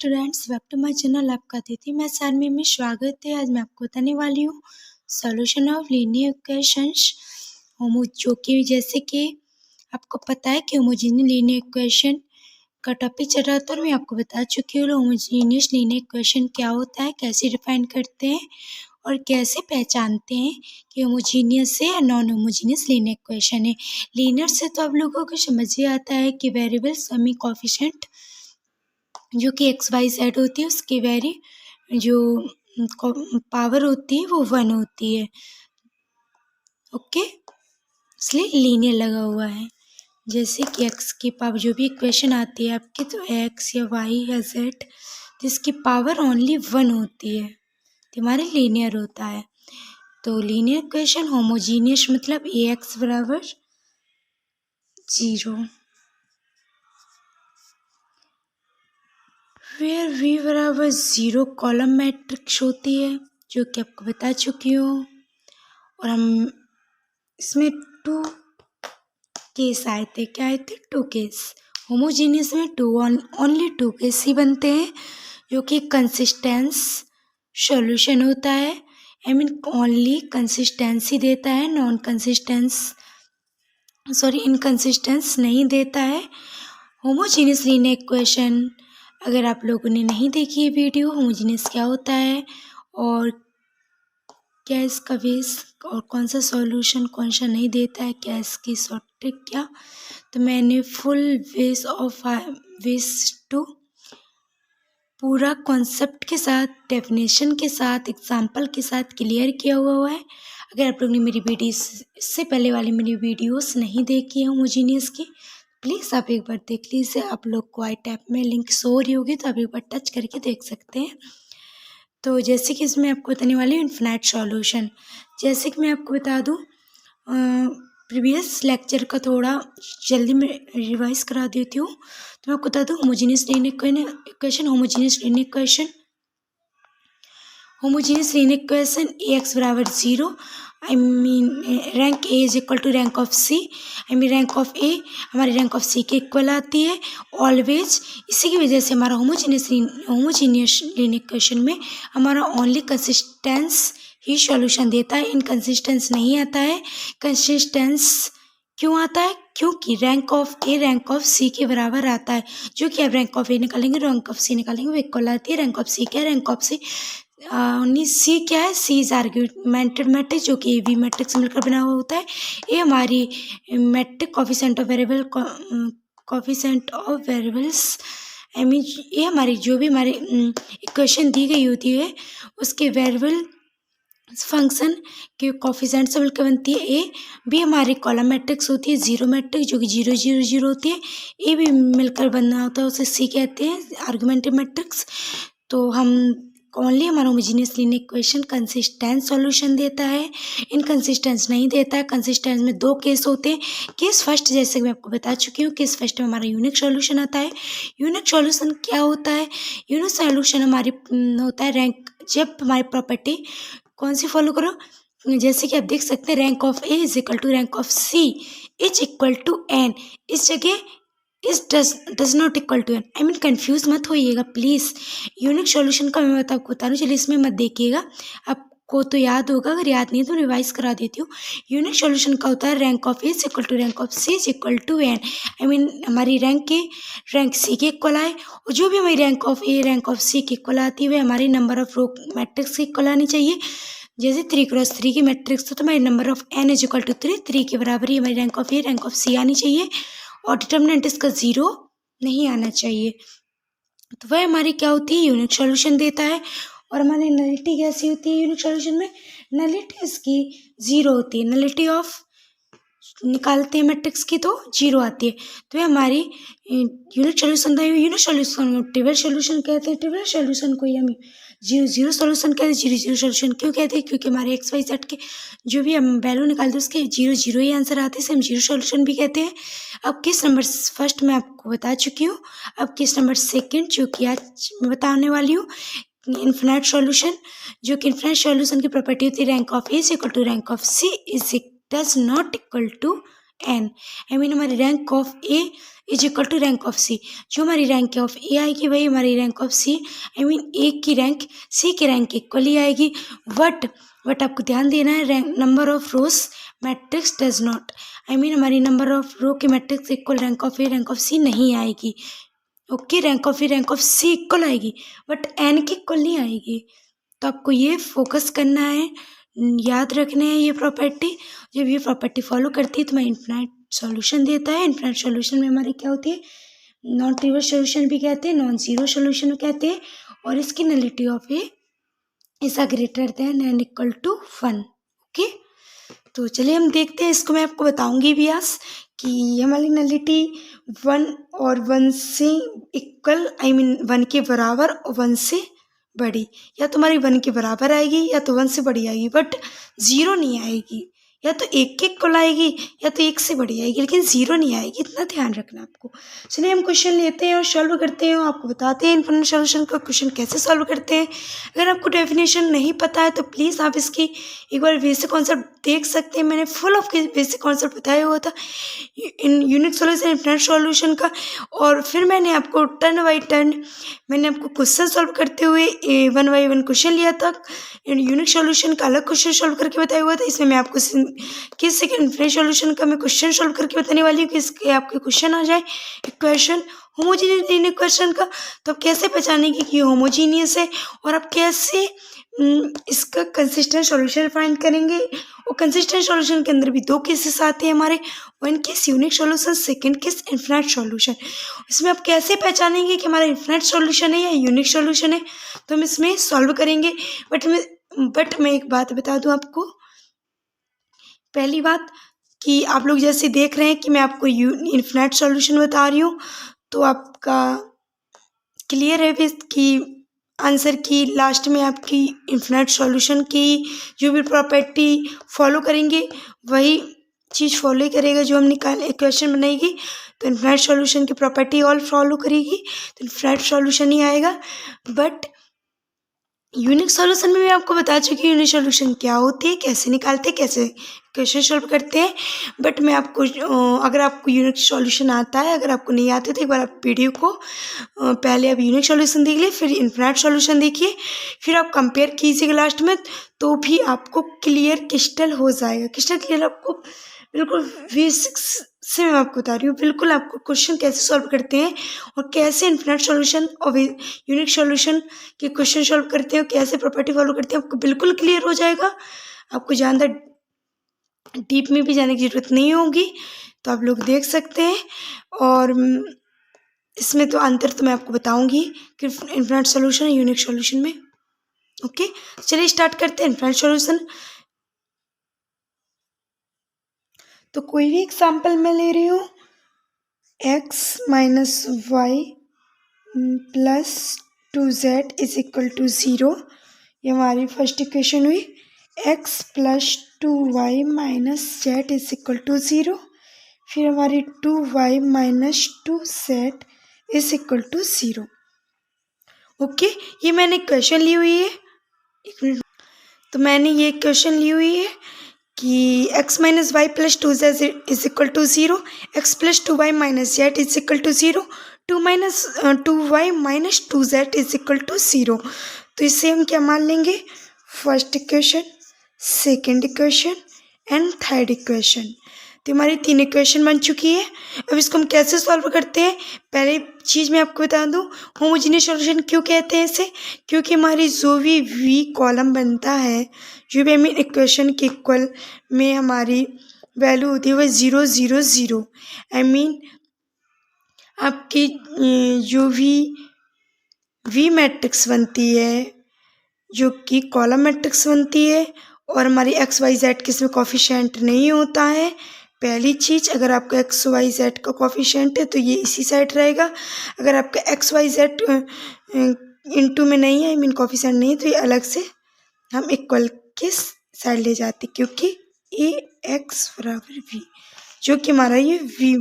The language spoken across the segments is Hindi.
Students, welcome to my channel. आपका अतिथि मैं सारमी में स्वागत है। आज मैं आपको बताने वाली हूँ सॉल्यूशन ऑफ लीनियर इक्वेशंस जो कि जैसे कि आपको पता है कि होमोजेनियस लीनियर इक्वेशन का टॉपिक चल रहा था और मैं आपको बता चुकी हूँ होमोजेनियस लीनियर इक्वेशन क्या होता है, कैसे डिफाइन करते हैं और कैसे पहचानते हैं कि होमोजीनियस है या नॉन होमोजीनियस लीनियर इक्वेशन है। लीनियर से तो आप लोगों को समझ ही आता है कि वेरिएबल सेमी कोफिशिएंट जो कि एक्स वाई जेड होती है उसकी जो पावर होती है वो 1 होती है। ओके, इसलिए लीनियर लगा हुआ है। जैसे कि एक्स की पावर जो भी इक्वेशन आती है आपकी, तो एक्स या वाई या जेड जिसकी पावर ओनली 1 होती है तो हमारे लीनियर होता है। तो लीनियर इक्वेशन होमोजीनियस मतलब ए एक्स बराबर 0 वेयर वी बराबर 0 कॉलम मैट्रिक्स होती है जो कि आपको बता चुकी हूँ। और हम इसमें 2 केस आए थे। क्या आए थे? 2 केस। होमोजीनियस में ओनली 2 केस ही बनते हैं जो कि कंसिस्टेंस सॉल्यूशन होता है। आई मीन ओनली कंसिस्टेंसी देता है, नॉन कंसिस्टेंस इनकंसिस्टेंस नहीं देता है। होमोजीनियस लीनियर इक्वेशन अगर आप लोगों ने नहीं देखी है वीडियो होमोजीनियस क्या होता है और क्या इसका बेस और कौन सा सॉल्यूशन कौन सा नहीं देता है, क्या इसकी शॉर्ट ट्रिक क्या, तो मैंने फुल वेस टू पूरा कॉन्सेप्ट के साथ, डेफिनेशन के साथ, एग्जाम्पल के साथ क्लियर किया हुआ है। अगर आप लोग ने मेरी वीडियो इससे पहले वाली मेरी वीडियोस नहीं देखी है होमोजीनियस की, प्लीज़ आप एक बार देख लीजिए। आप लोग को आई टैब में लिंक शो हो रही होगी तो आप एक बार टच करके देख सकते हैं। तो जैसे कि इसमें आपको बताने वाली हूँ इन्फिनाइट सॉल्यूशन। जैसे कि मैं आपको बता दूँ प्रीवियस लेक्चर का थोड़ा जल्दी में रिवाइज करा देती हूँ। तो मैं आपको बता दूँ homogeneous linear equation homogeneous linear equation A X बराबर 0, I mean rank A is equal to rank of C, I mean rank of A हमारी रैंक ऑफ सी के इक्वल आती है ऑलवेज। इसी की वजह से हमारा होमोजीनियस लीनियर इक्वेशन में हमारा ओनली कंसिस्टेंस ही सॉल्यूशन देता है, इनकंसिस्टेंस नहीं आता है। कंसिस्टेंस क्यों आता है? क्योंकि rank of A rank of C के बराबर आता है, जो कि आप रैंक ऑफ ए निकालेंगे रैंक ऑफ सी निकालेंगे वो इक्वल आती है। रैंक ऑफ सी क्या है? रैंक ऑफ सी सी क्या है? सी इज आर्गुमेंटेड मैट्रिक्स जो कि ए बी मैट्रिक्स मिलकर बना हुआ होता है। ये हमारी matrix coefficient of variables I mean ये हमारी जो भी हमारी इक्वेशन दी गई होती है उसके वेरिएबल फंक्शन के कोफिशिएंट से मिलकर बनती है। ए बी हमारी कॉलम मैट्रिक्स होती है, 0 मैट्रिक्स जो कि 0 0 0 होती है। ए भी मिलकर बनना होता है, उसे सी कहते हैं आर्गुमेंटेड मैट्रिक्स। तो हम ओनली हमारा homogeneous linear equation consistent solution देता है, इनकंसिस्टेंस नहीं देता है। कंसिस्टेंस में 2 केस होते हैं। केस फर्स्ट जैसे मैं आपको बता चुकी हूँ, केस फर्स्ट में हमारा यूनिक सॉल्यूशन आता है। यूनिक सॉल्यूशन क्या होता है? यूनिक सॉल्यूशन हमारी होता है रैंक, जब हमारी प्रॉपर्टी कौन सी फॉलो करो, जैसे कि आप देख सकते हैं rank of A is equal to rank of C is equal to N. इस जगह इस does not equal to N, I mean confuse मत होइएगा प्लीज़। यूनिक सॉल्यूशन का मैं आपको बता रही हूँ, चलिए इसमें मत देखिएगा, आपको तो याद होगा, अगर याद नहीं है तो रिवाइज करा देती हूँ। यूनिक सॉल्यूशन का होता है rank of A is equal to rank of C is equal to N, I mean हमारी रैंक सी के इक्वल आए और जो भी हमारी rank of A rank of C के इक्वल आती है हमारी नंबर ऑफ रो मैट्रिक्स के इक्वल आनी चाहिए। जैसे 3 क्रॉस 3 की मैट्रिक्स तो हमारी number of N is equal to 3 के बराबर ही हमारी rank of A rank of C आनी चाहिए और डिटर्मिनेंट इसका 0 नहीं आना चाहिए। तो वह हमारी क्या होती है? यूनिक सॉल्यूशन देता है। और हमारी नलिटी कैसी होती है यूनिक सॉल्यूशन में? नलिटी इसकी 0 होती है। नलिटी ऑफ निकालते हैं मैट्रिक्स की तो 0 आती है। तो ये हमारी यूनिक सॉल्यूशन था। यूनिक सॉल्यूशन ट्रिवियल सॉल्यूशन कहते हैं। ट्रिवियल सॉल्यूशन को ही हम 0 सॉल्यूशन कहते हैं। 0 सॉल्यूशन क्यों कहते हैं? क्योंकि हमारे एक्स वाई जेड के जो भी हम वैल्यू निकालते हैं उसके 0 ही आंसर आते हैं, इसे हम 0 सॉल्यूशन भी कहते हैं। अब केस नंबर फर्स्ट मैं आपको बता चुकी हूँ। अब केस नंबर सेकेंड जो कि आज मैं बताने वाली हूँ, इन्फिनाइट सॉल्यूशन, जो कि इन्फिनाइट सॉल्यूशन की प्रॉपर्टी होती है rank of A is equal to rank of C is does not equal to N. I mean हमारी rank of A is equal to rank of C. जो हमारी रैंक ऑफ ए आएगी वही हमारी rank of C, I mean A की रैंक सी की रैंक इक्वल ही आएगी। बट आपको ध्यान देना है, rank number of rows matrix does not, I mean हमारी नंबर ऑफ रो के matrix equal rank of A rank of C नहीं आएगी। Okay, rank of A rank of C equal आएगी बट एन की इक्वल नहीं आएगी। तो आपको ये फोकस करना है, याद रखना है ये प्रॉपर्टी। जब ये प्रॉपर्टी फॉलो करती है तो मैं इन्फिनाइट सॉल्यूशन देता है। इन्फिनाइट सॉल्यूशन में हमारी क्या होती है, नॉन ट्रिवियल सॉल्यूशन भी कहते हैं, नॉन जीरो सॉल्यूशन भी कहते हैं, और इसकी nullity of A is greater than and equal to 1। Okay, तो चलिए हम देखते हैं इसको। मैं आपको बताऊंगी भी आज कि हमारी नलिटी 1 और 1 से इक्वल, आई मीन 1 के बराबर और 1 से बड़ी, या तो हमारी 1 के बराबर आएगी या तो 1 से बड़ी आएगी, बट 0 नहीं आएगी। या तो 1 के इक्वल आएगी या तो 1 से बड़ी आएगी, लेकिन 0 नहीं आएगी, इतना ध्यान रखना आपको। चलिए हम क्वेश्चन लेते हैं और सॉल्व करते हैं, आपको बताते हैं इन्फिनिट सॉल्यूशन का क्वेश्चन कैसे सॉल्व करते हैं। अगर आपको डेफिनेशन नहीं पता है तो प्लीज़ आप इसकी एक बार बेसिक कॉन्सेप्ट देख सकते हैं। मैंने फुल ऑफ बेसिक कॉन्सेप्ट बताया हुआ था इन यूनिक सॉल्यूशन इन्फिनिट सॉल्यूशन का, और फिर मैंने आपको टर्न बाई टर्न मैंने आपको क्वेश्चन सॉल्व करते हुए 1 बाई 1 क्वेश्चन लिया था। यूनिक सॉल्यूशन का अलग क्वेश्चन सॉल्व करके बताया हुआ था। इसमें मैं आपको किस सेकेंड इन्फिनिट सॉल्यूशन का मैं क्वेश्चन सॉल्व करके बताने वाली हूँ कि इसके आपके क्वेश्चन आ जाए इक्वेशन होमोजीनियस लीनियर इक्वेशन का। तो आप कैसे पहचानेंगे कि ये होमोजीनियस है, और आप कैसे इसका कंसिस्टेंट सॉल्यूशन फाइंड करेंगे। और कंसिस्टेंट सॉल्यूशन के अंदर भी 2 केसेस आते हैं हमारे, 1 case unique solution, second case infinite solution. इसमें आप कैसे पहचानेंगे कि हमारा इन्फिनिट सॉल्यूशन है या यूनिक सॉल्यूशन है, तो हम इसमें सॉल्व करेंगे। बट मैं एक बात बता दूं आपको। पहली बात कि आप लोग जैसे देख रहे हैं कि मैं आपको इन्फिनिट सॉल्यूशन बता रही हूँ, तो आपका क्लियर है कि आंसर की लास्ट में आपकी इन्फिनिट सॉल्यूशन की जो भी प्रॉपर्टी फॉलो करेंगे वही चीज़ फॉलो ही करेगा जो हम निकाल इक्वेशन बनाएगी। तो इन्फिनिट सॉल्यूशन की प्रॉपर्टी ऑल फॉलो करेगी तो इन्फिनिट सॉल्यूशन ही आएगा। बट यूनिक सॉल्यूशन में मैं आपको बता चुकी हूँ यूनिक सॉल्यूशन क्या होती है, कैसे निकालते हैं, कैसे क्वेश्चन सॉल्व करते हैं। बट मैं आपको अगर आपको यूनिक सॉल्यूशन आता है, अगर आपको नहीं आते तो एक बार आप वीडियो को पहले आप यूनिक सॉल्यूशन देख लीजिए, फिर इन्फिनिट सॉल्यूशन देखिए, फिर आप कंपेयर कीजिएगा लास्ट में, तो भी आपको क्लियर क्रिस्टल हो जाएगा। क्रिस्टल क्लियर आपको बिल्कुल बेसिक्स से मैं आपको बता रही हूँ, बिल्कुल आपको क्वेश्चन कैसे सॉल्व करते हैं और कैसे इन्फिनिट सॉल्यूशन और यूनिक सॉल्यूशन के क्वेश्चन सॉल्व करते हैं, कैसे प्रॉपर्टी फॉलो करते हैं, आपको बिल्कुल क्लियर हो जाएगा। आपको ज़्यादा डीप में भी जाने की ज़रूरत नहीं होगी, तो आप लोग देख सकते हैं। और इसमें तो अंतर तो मैं आपको बताऊंगी कि इन्फिनिट सॉल्यूशन यूनिक सॉल्यूशन में। ओके, चलिए स्टार्ट करते हैं इन्फिनिट सॉल्यूशन। तो कोई भी एग्जाम्पल मैं ले रही हूँ, x minus y plus 2z is equal to 0, ये हमारी फर्स्ट इक्वेशन हुई। x plus 2y minus z is equal to 0, फिर हमारी 2y minus 2z is equal to 0। Okay, ये मैंने इक्वेशन ली हुई है, एक मिनट। तो मैंने ये इक्वेशन ली हुई है कि x minus y plus 2z is equal to 0, x plus 2y minus z is equal to 0, 2y minus 2z is equal to 0। तो इससे हम क्या मान लेंगे, first equation, second equation and third equation. तो हमारी 3 इक्वेशन बन चुकी है। अब इसको हम कैसे सॉल्व करते हैं, पहले चीज़ मैं आपको बता दूं, होमोजीनियस सॉल्यूशन क्यों कहते हैं इसे, क्योंकि हमारी जो भी वी कॉलम बनता है, जो भी हमें इक्वेशन के इक्वल में हमारी वैल्यू होती है वह 0 0 0, आई मीन आपकी जो भी वी मैट्रिक्स बनती है, जो कि कॉलम मैट्रिक्स बनती है, और हमारी एक्स वाई जेड किसी में कॉफिशिएंट नहीं होता है। पहली चीज़, अगर आपका एक्स वाई जेड का कॉफिशिएंट है तो ये इसी साइड रहेगा। अगर आपका एक्स वाई जेड इनटू में नहीं है, आई मीन कॉफिशिएंट नहीं है, तो ये अलग से हम इक्वल के साइड ले जाते, क्योंकि ए एक्स बराबर वी, जो कि हमारा ये वी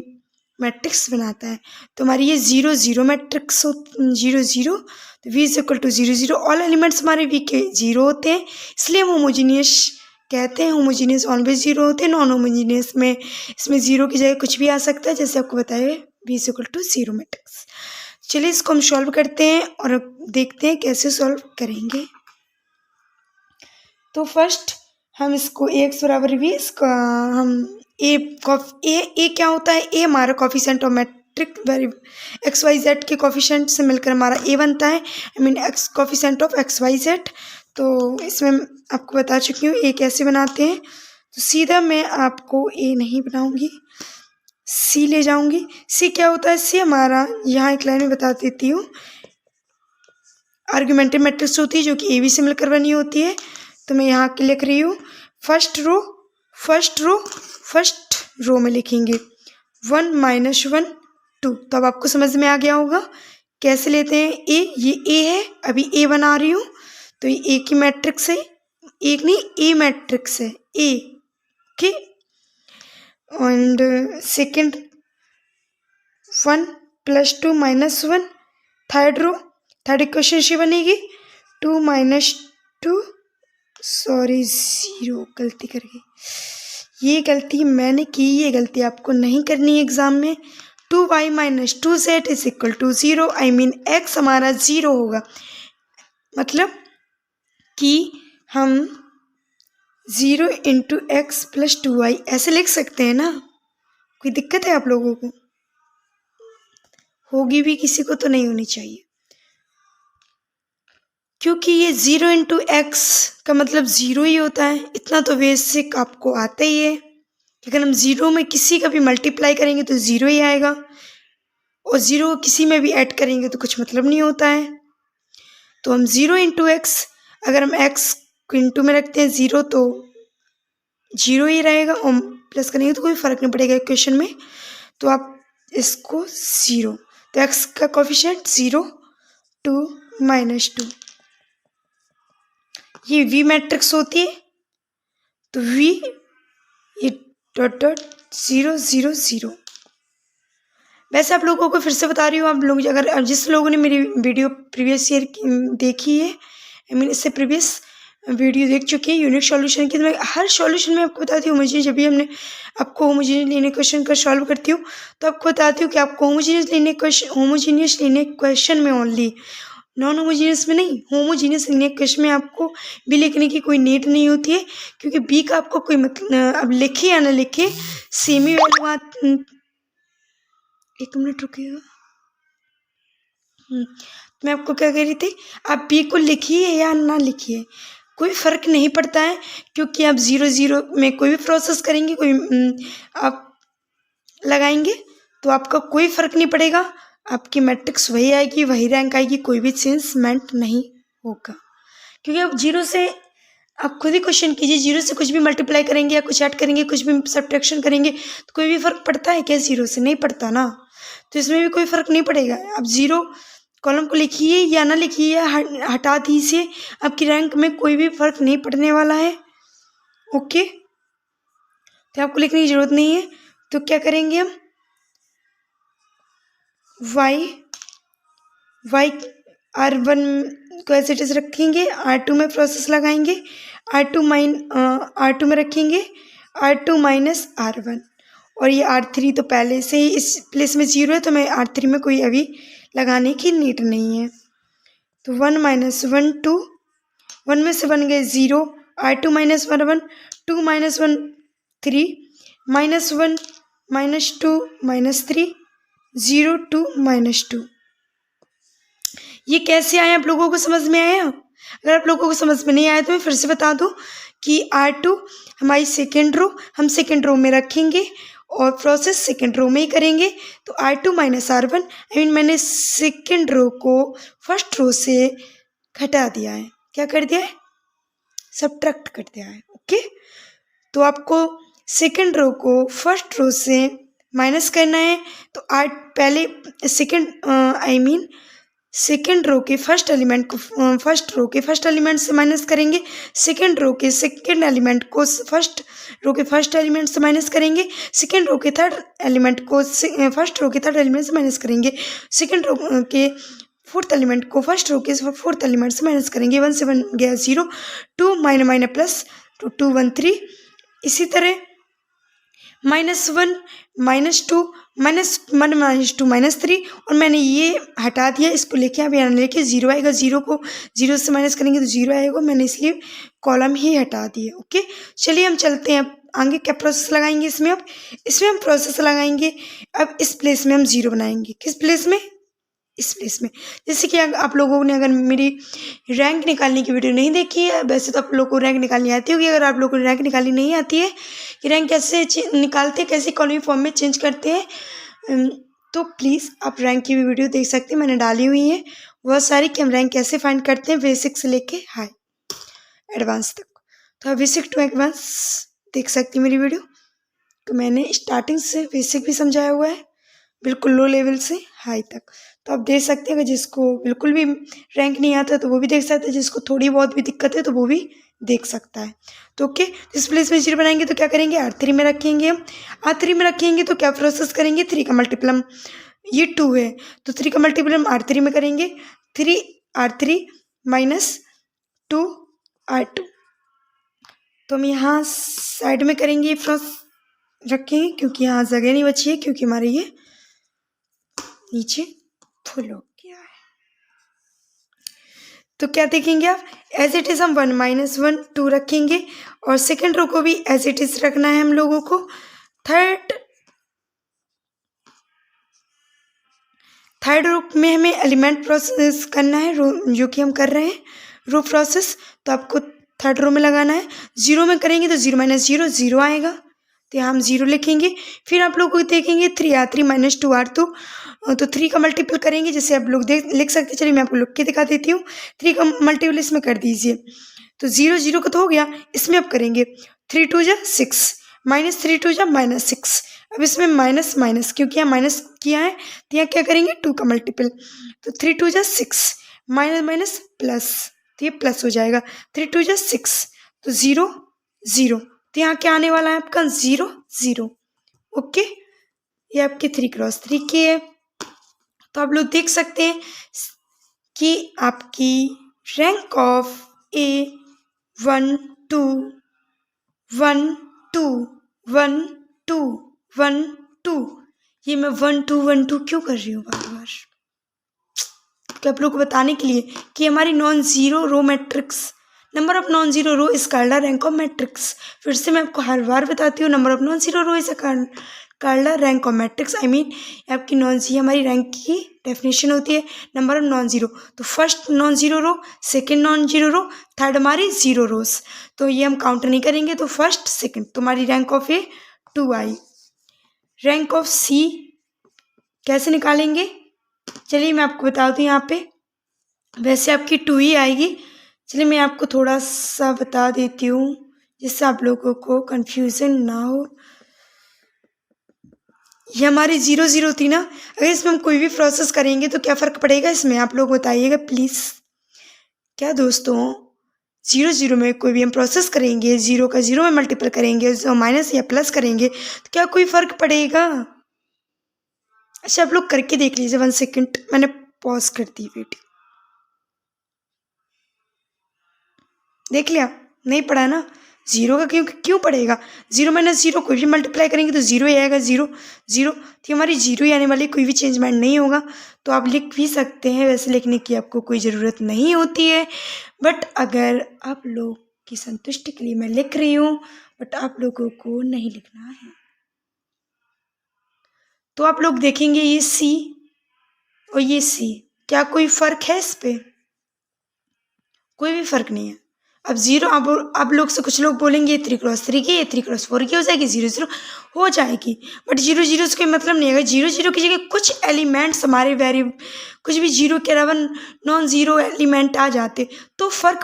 मैट्रिक्स बनाता है। तो हमारी ये 0 0 मैट्रिक्स 0 0, तो V is equal to 0 0, all elements हमारे वी के 0 होते हैं, इसलिए हम होमोजीनियस कहते हैं होमोजीनियस ऑलवेज जीरो होते हैं, नॉन होमोजीनियस में इसमें जीरो की जगह कुछ भी आ सकता है, जैसे आपको बताया V is equal to zero matrix. चलिए इसको हम सॉल्व करते हैं और देखते हैं कैसे सॉल्व करेंगे। तो फर्स्ट हम इसको Ax बराबर V, इसका हम ए क्या होता है, ए हमारा कॉफिशेंट और मैट्रिक एक्स वाई जेड के कॉफिशेंट से मिलकर हमारा ए बनता है, I mean X coefficient of X Y Z. तो इसमें आपको बता चुकी हूँ ए कैसे बनाते हैं। तो सीधा मैं आपको ए नहीं बनाऊंगी, सी ले जाऊंगी। सी क्या होता है, सी हमारा यहाँ एक लाइन में बता देती हूँ, आर्गुमेंटिव मैट्रिक्स होती है जो कि ए बी से मिलकर बनी होती है। तो मैं यहाँ के लिख रही हूँ फर्स्ट रो में लिखेंगे 1 -1 2। तो अब आपको समझ में आ गया होगा कैसे लेते हैं ए। ये ए है, अभी ए बना रही हूँ, तो ये ए की मैट्रिक्स है, एक नहीं ए मैट्रिक्स है A, okay. And second 1 + 2 -1, third row, third equation से बनेगी 2 - 2, सॉरी 0, गलती कर गई, ये गलती मैंने की, ये गलती आपको नहीं करनी है एग्जाम में। 2y - 2z is equal to 0, I mean x हमारा 0 होगा, मतलब कि हम 0 × x + 2y ऐसे लिख सकते हैं ना। कोई दिक्कत है आप लोगों को? होगी भी किसी को तो नहीं होनी चाहिए, क्योंकि ये 0 × x का मतलब 0 ही होता है, इतना तो बेसिक आपको आता ही है। अगर हम 0 में किसी का भी मल्टीप्लाई करेंगे तो 0 ही आएगा, और 0 किसी में भी ऐड करेंगे तो कुछ मतलब नहीं होता है। तो हम 0 × x, अगर हम x को इंटू में रखते हैं 0 तो 0 ही रहेगा, और प्लस करेंगे तो कोई फ़र्क नहीं पड़ेगा इक्वेशन में। तो आप इसको 0, तो x का कोफिशिएंट 0 2 -2, ये V मैट्रिक्स होती है। तो V ये ... 0 0 0। वैसे आप लोगों को फिर से बता रही हूँ, आप लोग अगर जिस लोगों ने मेरी वीडियो प्रीवियस ईयर देखी है, आई मीन इससे प्रीवियस वीडियो देख चुकी है यूनिट सॉल्यूशन की, तो मैं हर सॉल्यूशन में आपको बताती हूँ होमोजीनियस। जब भी हमने आपको होमोजीनियस लीनियर क्वेश्चन का सॉल्व करती हूँ तो आपको बताती हूँ कि आपको होमोजीनियस लीनियर क्वेश्चन में ओनली, नॉन होमोजीनियस में नहीं, होमोजीनियस लीनियर क्वेश्चन में आपको बी लिखने की कोई नीड नहीं होती है, क्योंकि बी का आपको कोई मतलब, अब लिखे या ना लिखे सेम ही वैल्यू। एक मिनट रुकिएगा, मैं आपको क्या कह रही थी, आप बी को लिखिए या ना लिखिए कोई फ़र्क नहीं पड़ता है, क्योंकि आप 0 0 में कोई भी प्रोसेस करेंगे, कोई आप लगाएंगे तो आपका कोई फ़र्क नहीं पड़ेगा, आपकी मैट्रिक्स वही आएगी, वही रैंक आएगी, कोई भी चेंजमेंट नहीं होगा। क्योंकि आप 0 से, आप खुद ही क्वेश्चन कीजिए, 0 से कुछ भी मल्टीप्लाई करेंगे या कुछ ऐड करेंगे, कुछ भी सब्ट्रैक्शन करेंगे तो कोई भी फ़र्क पड़ता है क्या? 0 से नहीं पड़ता ना, तो इसमें भी कोई फ़र्क नहीं पड़ेगा। आप 0 कॉलम को लिखिए या ना लिखिए, हटा दीजिए, आपकी रैंक में कोई भी फ़र्क नहीं पड़ने वाला है, ओके। तो आपको लिखने की ज़रूरत नहीं है। तो क्या करेंगे हम, y R1 को एज इट इज़ रखेंगे, R2 में प्रोसेस लगाएंगे, R2 में रखेंगे R2 - R1, और ये R3 तो पहले से ही इस प्लेस में 0 है, तो मैं R3 में कोई अभी लगाने की नीड नहीं है। तो 1 - 1 2, 1 में से बन गए 0, R2 - 1 1, 2 - 1 3, -1 -2 -3, 0 2 -2। ये कैसे आया, आप लोगों को समझ में आया? अगर आप लोगों को समझ में नहीं आया तो मैं फिर से बता दूं कि R2 हमारी सेकेंड रो, हम सेकेंड रो में रखेंगे और प्रोसेस सेकेंड रो में ही करेंगे। तो R2 - R1, आई मीन मैंने सेकेंड रो को फर्स्ट रो से घटा दिया है, क्या कर दिया है, सब्ट्रैक्ट कर दिया है, ओके। तो आपको सेकेंड रो को फर्स्ट रो से माइनस करना है, तो पहले सेकेंड रो के फर्स्ट एलिमेंट को फर्स्ट रो के फर्स्ट एलिमेंट से माइनस करेंगे, सेकेंड रो के सेकेंड एलिमेंट को फर्स्ट रो के फर्स्ट एलिमेंट से माइनस करेंगे, सेकेंड रो के थर्ड एलिमेंट को फर्स्ट रो के थर्ड एलिमेंट से माइनस करेंगे, सेकेंड रो के फोर्थ एलिमेंट को फर्स्ट रो के फोर्थ एलिमेंट से माइनस करेंगे। 1 से बन गया 0, 2 - प्लस तो 2 1 3। इसी तरह -1 -2 -1 -2 -3, और मैंने ये हटा दिया, इसको लेके आप यहाँ लेके 0 आएगा, 0 को 0 से माइनस करेंगे तो 0 आएगा, मैंने इसलिए कॉलम ही हटा दिए। ओके, चलिए हम चलते हैं आगे। क्या प्रोसेस लगाएंगे इसमें? अब इसमें हम प्रोसेस लगाएंगे, अब इस प्लेस में हम 0 बनाएंगे। किस प्लेस में? इस प्लेस में। जैसे कि आप लोगों ने अगर मेरी रैंक निकालने की वीडियो नहीं देखी है, वैसे तो आप लोगों को रैंक निकालनी आती होगी, अगर आप लोगों को रैंक निकालनी नहीं आती है कि रैंक कैसे निकालते हैं, कैसे कॉलम फॉर्म में चेंज करते हैं, तो प्लीज़ आप रैंक की भी वीडियो देख सकते हैं, मैंने डाली हुई है बहुत सारी, कि हम रैंक कैसे फाइंड करते हैं बेसिक से लेके हाई एडवांस तक। तो आप बेसिक टू एडवांस देख सकती हैं मेरी वीडियो, तो मैंने स्टार्टिंग से बेसिक भी समझाया हुआ है, बिल्कुल लो लेवल से हाई तक। तो आप देख सकते हैं कि जिसको बिल्कुल भी रैंक नहीं आता तो वो भी देख सकता है, जिसको थोड़ी बहुत भी दिक्कत है तो वो भी देख सकता है। तो ओके, जिस प्लेस में 0 बनाएंगे तो क्या करेंगे? R3 में रखेंगे हम। R3 में रखेंगे तो क्या प्रोसेस करेंगे? 3 का मल्टीपल हम, ये 2 है तो 3 का मल्टीपल हम R3 में करेंगे, 3 R3 -2 R2। तो हम यहाँ साइड में करेंगे, ये प्रोसेस रखेंगे क्योंकि यहाँ जगह नहीं बची है, क्योंकि हमारे ये नीचे फुल हो गया है। तो क्या देखेंगे आप? एज इट इज हम 1 -1 2 रखेंगे, और सेकेंड रो को भी एज इट इज रखना है हम लोगों को। थर्ड रो में हमें एलिमेंट प्रोसेस करना है, रो जो कि हम कर रहे हैं रो प्रोसेस, तो आपको थर्ड रो में लगाना है। 0 में करेंगे तो 0 -0 0 आएगा, तो यहाँ हम 0 लिखेंगे। फिर आप लोग को देखेंगे 3 R3 -2 R2, तो 3 का मल्टीपल करेंगे, जैसे आप लोग लिख सकते हैं। चलिए मैं आपको लिख के दिखा देती हूँ। 3 का मल्टीपल इसमें कर दीजिए, तो 0 0 का तो हो गया। इसमें अब करेंगे 3 2 जा 6 -3 2 जा -6। अब इसमें माइनस माइनस, क्योंकि यहाँ माइनस किया है तो यहाँ क्या करेंगे? 2 का मल्टीपल, तो 3 2 जा 6 माइनस माइनस प्लस, तो ये प्लस हो जाएगा। 3 2 जा 6, तो 0 0, तो यहाँ क्या आने वाला है आपका? 0 0। ओके, ये आपकी 3 क्रॉस 3 की है। तो आप लोग देख सकते हैं कि आपकी रैंक ऑफ A 1 2 1 2 1 2 1 2, ये मैं 1 2 1 2 क्यों कर रही हूँ बार बार? कि आप लोग को बताने के लिए कि हमारी non zero row matrix, number of non zero row is called rank of matrix. फिर से मैं आपको हर बार बताती हूँ, number of non zero row is called rank of matrix. I mean आपकी नॉन जी हमारी रैंक की डेफिनेशन होती है नंबर ऑफ नॉन जीरो। तो first non zero row, second non zero row, third हमारी जीरो रोज, तो ये हम काउंट नहीं करेंगे। तो फर्स्ट सेकेंड, तो हमारी रैंक ऑफ ए 2 आई। रैंक ऑफ सी कैसे निकालेंगे? चलिए मैं आपको बता दूँ, यहाँ पे वैसे आपकी 2 ही आएगी। चलिए मैं आपको थोड़ा सा बता देती हूँ जिससे आप लोगों को कंफ्यूजन ना हो। ये हमारी 0 0 थी ना, अगर इसमें हम कोई भी प्रोसेस करेंगे तो क्या फ़र्क पड़ेगा इसमें? आप लोग बताइएगा प्लीज़। क्या दोस्तों, 0 0 में कोई भी हम प्रोसेस करेंगे, 0 का 0 में मल्टीपल करेंगे, तो माइनस या प्लस करेंगे तो क्या कोई फ़र्क पड़ेगा? अच्छा आप लोग करके देख लीजिए। 1 सेकेंड, मैंने पॉज कर दी वीडियो, देख लिया? नहीं पड़ा ना? 0 का क्यों पड़ेगा? 0 -0 कोई भी मल्टीप्लाई करेंगे तो 0 ही आएगा। 0 0, तो हमारी 0 ही आने वाली, कोई भी चेंजमेंट नहीं होगा। तो आप लिख भी सकते हैं, वैसे लिखने की आपको कोई ज़रूरत नहीं होती है, बट अगर आप लोग की संतुष्टि के लिए मैं लिख रही हूँ, बट आप लोगों को नहीं लिखना है। तो आप लोग देखेंगे ये C और ये C, क्या कोई फ़र्क है इस पर? कोई भी फ़र्क नहीं है। अब 0, अब लोग से कुछ लोग बोलेंगे 3 क्रॉस 3 की, 3 क्रॉस 4 की हो जाएगी, 0 0 हो जाएगी, बट 0 0 से कोई मतलब नहीं है। 0 0 की जगह कुछ एलिमेंट्स हमारे कुछ भी 0 के अलावा नॉन ज़ीरो एलिमेंट आ जाते तो फ़र्क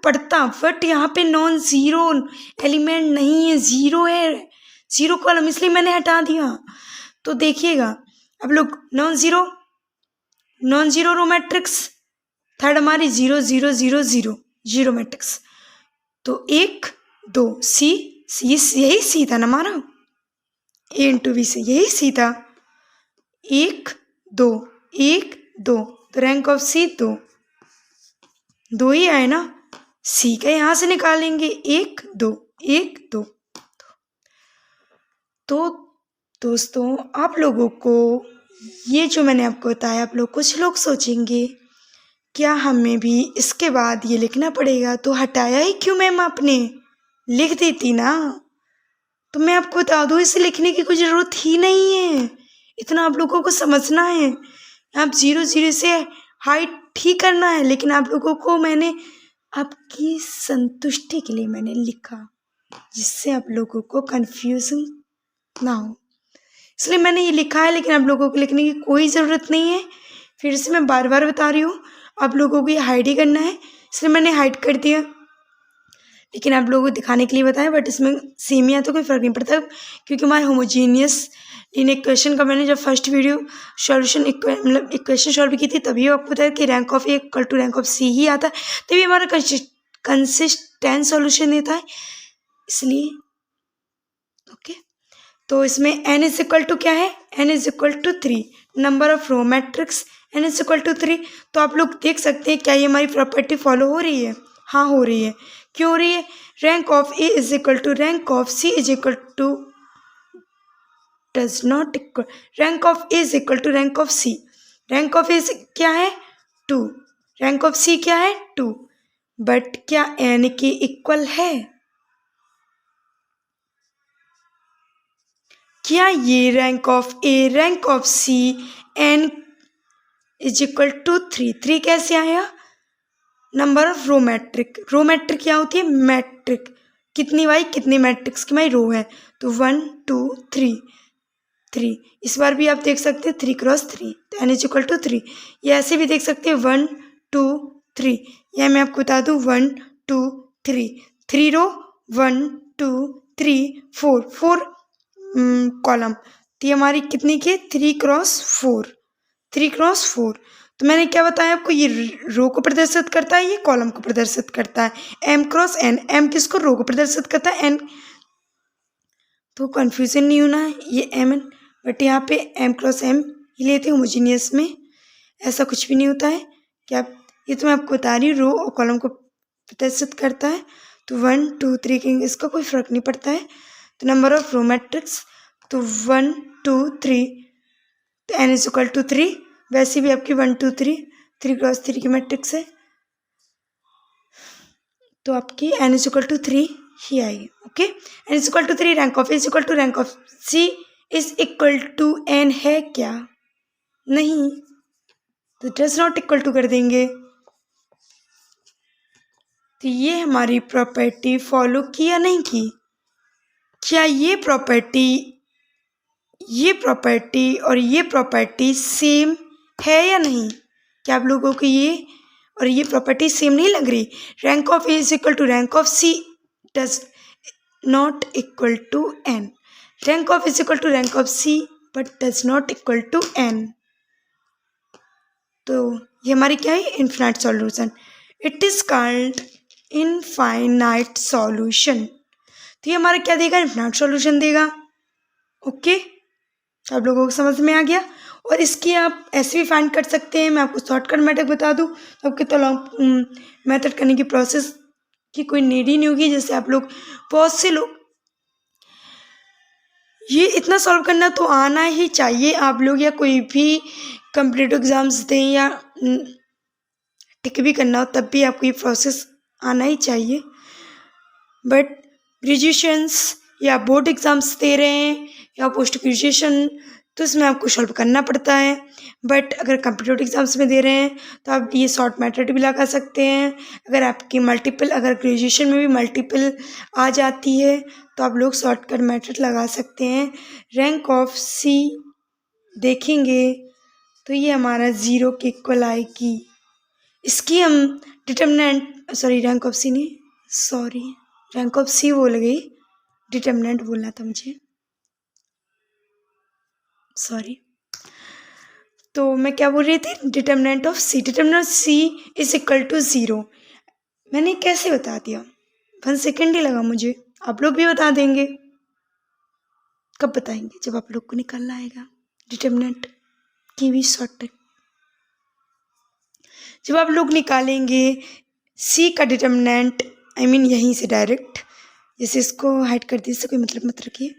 पड़ता, बट यहाँ पे नॉन ज़ीरो एलिमेंट नहीं है, 0 है। 0 कॉलम इसलिए मैंने हटा दिया। तो देखिएगा अब लोग, non zero row matrix, third हमारी 0 0 0 0 जीरो मैट्रिक्स, तो 1 2 C यही C था ना हमारा, A × B से यही C था। 1 2 1 2, तो रैंक ऑफ C 2 ही आए ना। सी का यहाँ से निकालेंगे 1 2 1 2। तो दोस्तों आप लोगों को ये जो मैंने आपको बताया, आप लोग कुछ लोग सोचेंगे क्या हमें भी इसके बाद ये लिखना पड़ेगा, तो हटाया ही क्यों मैम आपने, लिख देती ना। तो मैं आपको बता दूँ इसे लिखने की कोई ज़रूरत ही नहीं है, इतना आप लोगों को समझना है। आप 0 0 से हाइट ठीक करना है, लेकिन आप लोगों को मैंने आपकी संतुष्टि के लिए मैंने लिखा, जिससे आप लोगों को कन्फ्यूज़न ना हो, इसलिए मैंने ये लिखा है। लेकिन आप लोगों को लिखने की कोई ज़रूरत नहीं है, फिर से मैं बार बार बता रही हूँ, आप लोगों को ये हाइड ही करना है, इसलिए मैंने हाइड कर दिया। लेकिन आप लोगों को दिखाने के लिए बताया, बट इसमें सेम ही है तो कोई फ़र्क नहीं पड़ता, क्योंकि हमारे होमोजीनियस इन इक्वेशन का मैंने जब फर्स्ट वीडियो सॉल्यूशन मतलब इक्वेशन सॉल्व की थी, तभी आपको बताया कि rank of A equal to rank of C ही आता है, तभी हमारा कंसिस्टेंट सॉल्यूशन देता है, इसलिए ओके। तो इसमें n इज इक्वल टू क्या है, n is equal to 3, number of row matrix n is equal to 3। तो आप लोग देख सकते हैं क्या ये हमारी प्रॉपर्टी फॉलो हो रही है, हाँ हो रही है। क्यों हो रही है, rank of A is equal to rank of C is equal to does not equal, rank of A is equal to rank of C, rank of A क्या है 2, रैंक ऑफ सी क्या है 2, बट क्या n के इक्वल है, क्या ये rank of A rank of C n is equal to 3, 3 कैसे आया, number of row matrix, row matrix क्या होती है, मैट्रिक कितनी बाई कितनी मैट्रिक्स की हमारी रो है, तो 1 2 3 3। इस बार भी आप देख सकते हैं 3 क्रॉस 3, तो n इज इक्वल टू 3। ये ऐसे भी देख सकते हैं 1 2 3, यह मैं आपको बता दूँ 1 2 3, 3 रो 1 2 3 4 4 कॉलम, तो ये हमारी कितनी की 3 क्रॉस 4, 3 क्रॉस 4। तो मैंने क्या बताया आपको, ये रो को प्रदर्शित करता है, ये कॉलम को प्रदर्शित करता है, m क्रॉस n, m किसको, रो को प्रदर्शित करता है, n, तो कन्फ्यूजन नहीं होना है, ये m, बट यहाँ पे m क्रॉस m ही लेते हैं होमोजीनियस में, ऐसा कुछ भी नहीं होता है कि आप, ये तो मैं आपको बता रही हूँ, रो और कॉलम को प्रदर्शित करता है, तो 1 2 3 कहेंगे, इसका कोई फ़र्क नहीं पड़ता है। तो नंबर ऑफ रो मैट्रिक्स, तो 1 2 3, तो n इज इक्वल टू 3, वैसे भी आपकी 1 2 3 3 क्रॉस 3 की मैट्रिक्स है, तो आपकी n इज इक्वल टू 3 ही आएगी, okay. n is equal to 3, rank of A is equal to rank of C is equal to n है क्या, नहीं, तो डज नॉट इक्वल टू कर देंगे। तो ये हमारी प्रॉपर्टी फॉलो की या नहीं की, क्या ये प्रॉपर्टी और ये प्रॉपर्टी सेम है या नहीं, क्या आप लोगों को ये और ये प्रॉपर्टी सेम नहीं लग रही, rank of A is equal to rank of C does not equal to n, rank of is equal to rank of C but does not equal to n, तो ये हमारी क्या है, infinite solution, it is called infinite solution. तो ये हमारा क्या देगा, इनफाइनाइट सॉल्यूशन देगा, ओके। तो आप लोगों को समझ में आ गया, और इसकी आप ऐसे भी फाइंड कर सकते हैं, मैं आपको शॉर्टकट मेथड बता दूँ तो आपके तो लॉन्ग मेथड करने की प्रोसेस की कोई नीड ही नहीं होगी। जैसे आप लोग, बहुत से लोग, ये इतना सॉल्व करना तो आना ही चाहिए, आप लोग या कोई भी कम्पिटिटिव एग्ज़ाम्स दें या टिक भी करना हो तब भी आपको ये प्रोसेस आना ही चाहिए, बट ग्रेजुएशंस या बोर्ड एग्ज़ाम्स दे रहे हैं या पोस्ट ग्रेजुएशन, तो इसमें आपको सॉल्व करना पड़ता है। बट अगर कम्पिटिटिव एग्ज़ाम्स में दे रहे हैं तो आप ये शॉर्ट मेथड भी लगा सकते हैं। अगर आपकी मल्टीपल, अगर ग्रेजुएशन में भी मल्टीपल आ जाती है तो आप लोग शॉर्टकट मेथड लगा सकते हैं। रैंक ऑफ सी देखेंगे तो ये हमारा 0 के इक्वल आएगी, इसकी हम determinant, sorry rank of C नहीं, सॉरी रैंक ऑफ सी बोल गई, डिटर्मिनेंट बोलना था मुझे, सॉरी। तो मैं क्या बोल रही थी, determinant of C, determinant C is equal to 0। मैंने कैसे बता दिया, 1 सेकेंड ही लगा मुझे, आप लोग भी बता देंगे। कब बताएंगे, जब आप लोग को निकालना आएगा डिटर्मिनेंट की भी शॉर्ट, जब आप लोग निकालेंगे सी का डिटर्मिनेंट यहीं से डायरेक्ट, जैसे इसको हाइड कर दी, इससे कोई मतलब मत रखिए।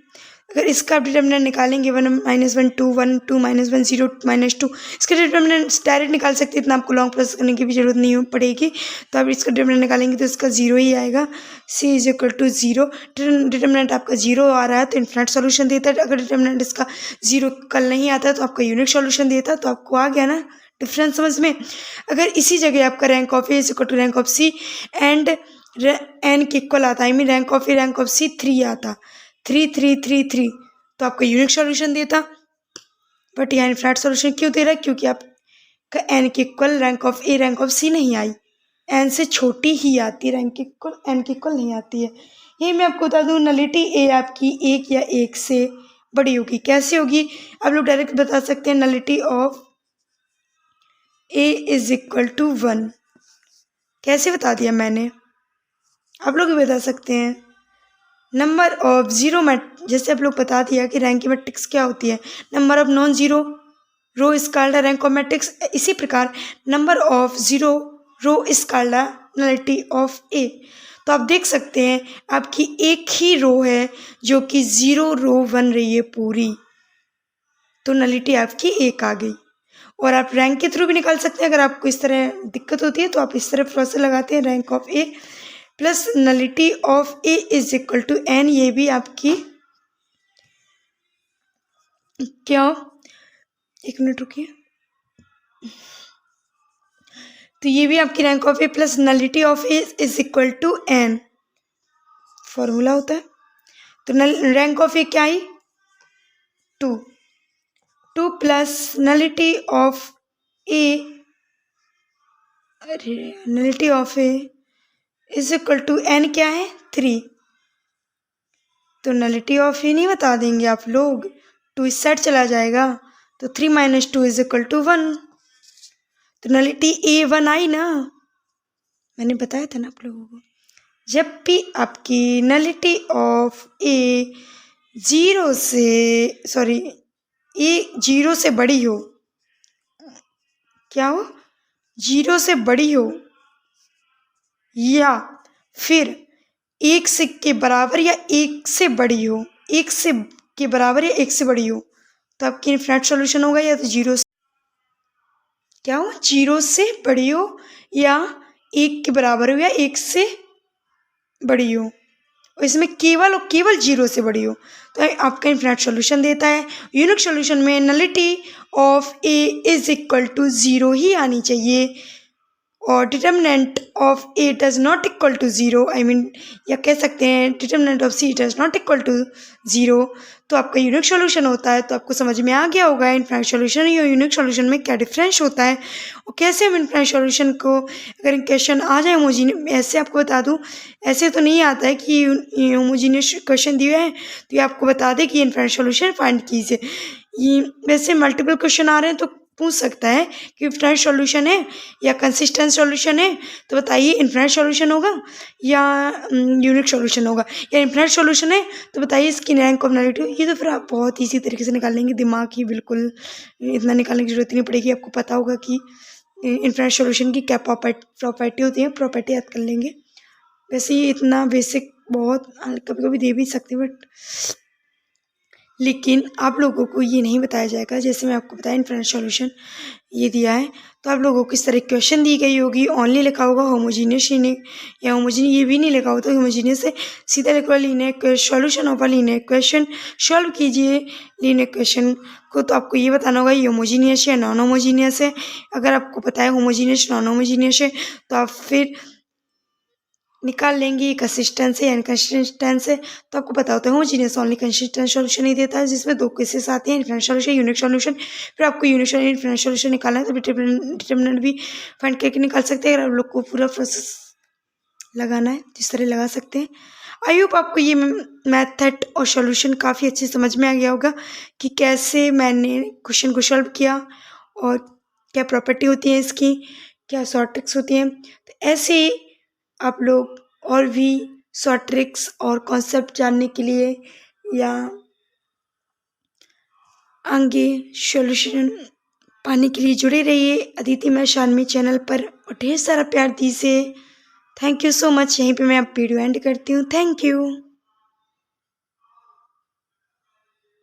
अगर इसका डिटर्मिनेंट निकालेंगे 1 -1 2 1 2 -1 0 -2, इसका डिटर्मिनेंट डायरेक्ट निकाल सकते हैं, इतना आपको लॉन्ग प्रोसेस करने की भी जरूरत नहीं पड़ेगी। तो आप इसका डिटर्मिनेंट निकालेंगे तो इसका 0 ही आएगा। c = 0, डिटर्मिनेंट आपका 0 आ रहा है तो इनफाइनाइट सॉल्यूशन देता है। अगर डिटर्मिनेंट इसका 0 कल नहीं आता है तो आपका यूनिक सॉल्यूशन देता है। तो आपको आ गया ना डिफरेंस समझ में। अगर इसी जगह आपका rank of A = rank of C and N के इक्वल आता है, rank of A rank of C 3 आता, 3 3 3 3, तो आपका यूनिक सॉल्यूशन देता। बट यहाँ इनफाइनाइट सॉल्यूशन क्यों दे रहा है? क्योंकि आपका एन के equal rank of A rank of C नहीं आई, एन से छोटी ही आती है, रैंक के इक्वल एन के इक्वल नहीं आती है। यही मैं आपको बता दूँ, नलिटी ए आपकी 1 या 1 से बड़ी होगी। कैसे होगी? आप लोग डायरेक्ट बता सकते हैं, नलिटी ऑफ ए = 1। कैसे बता दिया मैंने? आप लोग भी बता सकते हैं। नंबर ऑफ जीरो जैसे आप लोग बता दिया कि रैंक की मैट्रिक्स क्या होती है, number of non zero row is called rank of matrix. इसी प्रकार number of zero row is called nullity of A. तो आप देख सकते हैं आपकी एक ही रो है जो कि 0 रो बन रही है पूरी, तो नलिटी आपकी 1 आ गई। और आप रैंक के थ्रू भी निकाल सकते हैं। अगर आपको इस तरह दिक्कत होती है तो आप इस तरह प्रोसेस लगाते हैं, rank of A plus nullity of A = n। ये भी आपकी क्या, एक मिनट रुकिए, तो ये भी आपकी rank of A plus nullity of A = n formula होता है। तो रैंक ऑफ ए क्या आई? 2 2 प्लस नलिटी ऑफ ए, अरे नलिटी ऑफ ए = n क्या है? 3। तो नलिटी ऑफ ए नहीं बता देंगे आप लोग, 2 इस साइड चला जाएगा, तो 3 - 2 = 1। तो नलिटी ए 1 आई ना, मैंने बताया था ना आप लोगों को। जब भी आपकी नलिटी ऑफ ए 0 से बड़ी हो, क्या हो? 0 से बड़ी हो या फिर 1 से के बराबर या 1 से बड़ी हो, 1 से के बराबर या 1 से बड़ी हो, तो आपकी इनफाइनाइट सॉल्यूशन होगा। या तो 0 से क्या हो? 0 से बड़ी हो या 1 के बराबर हो या 1 से बड़ी हो, और इसमें केवल और केवल 0 से बड़ी हो, तो आपका इनफाइनाइट सॉल्यूशन देता है। यूनिक सॉल्यूशन में नलिटी ऑफ ए = 0 ही आनी चाहिए, और determinant of A does not equal to 0, या कह सकते हैं determinant of C does not equal to 0, तो आपका यूनिक सॉल्यूशन होता है। तो आपको समझ में आ गया होगा इनफाइनाइट सॉल्यूशन या यूनिक सॉल्यूशन में क्या डिफरेंस होता है, और कैसे हम इनफाइनाइट सॉल्यूशन को, अगर क्वेश्चन आ जाए होमोजीनियस, ऐसे आपको बता दूं, ऐसे तो नहीं आता है कि होमोजीनियस क्वेश्चन दिए हैं तो ये आपको बता दे कि इनफाइनाइट सॉल्यूशन फाइंड कीजिए। ये वैसे मल्टीपल क्वेश्चन आ रहे हैं तो पूछ सकता है कि इनफाइनाइट सॉल्यूशन है या कंसिस्टेंट सॉल्यूशन है, तो बताइए इनफाइनाइट सॉल्यूशन होगा या यूनिक सॉल्यूशन होगा, या इनफाइनाइट सॉल्यूशन है तो बताइए इसकी रैंक ऑफ नलिटी। ये तो फिर आप बहुत इसी तरीके से निकाल लेंगे, दिमाग ही बिल्कुल इतना निकालने की जरूरत नहीं पड़ेगी। आपको पता होगा कि इनफाइनाइट सॉल्यूशन की क्या प्रॉपर्टी होती है, प्रॉपर्टी याद कर लेंगे। वैसे ये इतना बेसिक बहुत कभी कभी दे भी सकते हैं, बट लेकिन आप लोगों को ये नहीं बताया जाएगा। जैसे मैं आपको बताया इनफाइनाइट सॉल्यूशन ये दिया है, तो आप लोगों को किस तरह क्वेश्चन दी गई होगी, ओनली लिखा होगा होमोजीनियस या होमोजीनियस, ये भी नहीं लिखा होता होमोजीनियस से सीधा लिखा linear solution of linear question, solve कीजिए लीनियर क्वेश्चन को। तो आपको ये बताना होगा ये होमोजीनियस या नॉन होमोजीनियस है। अगर आपको पता है होमोजीनियस नॉन होमोजीनियस है तो आप फिर निकाल लेंगे कंसिस्टेंस है या इनकंसिस्टेंस है। तो आपको पता होता है होमोजीनियस ओनली कंसिस्टेंट सॉल्यूशन ही देता है, जिसमें 2 केसेस आते हैं, इनफाइनाइट सॉल्यूशन यूनिक सॉल्यूशन। फिर आपको यूनिक इनफाइनाइट सॉल्यूशन निकालना है तो डिटर्मिनेंट भी फाइंड करके निकाल सकते हैं। अगर आप लोग को पूरा प्रोसेस लगाना है जिस तरह लगा सकते हैं। आई होप आपको ये मेथड और सॉल्यूशन काफ़ी अच्छे समझ में आ गया होगा कि कैसे मैंने क्वेश्चन को सॉल्व किया और क्या प्रॉपर्टी होती है इसकी, क्या शॉर्ट ट्रिक्स होती हैं। तो ऐसे ही आप लोग और भी शॉर्ट ट्रिक्स और कॉन्सेप्ट जानने के लिए या आगे सॉल्यूशन पाने के लिए जुड़े रहिए अदिति मैं शानवी चैनल पर, और ढेर सारा प्यार दीजिए। Thank you so much. यहीं पे मैं अब वीडियो एंड करती हूँ। Thank you.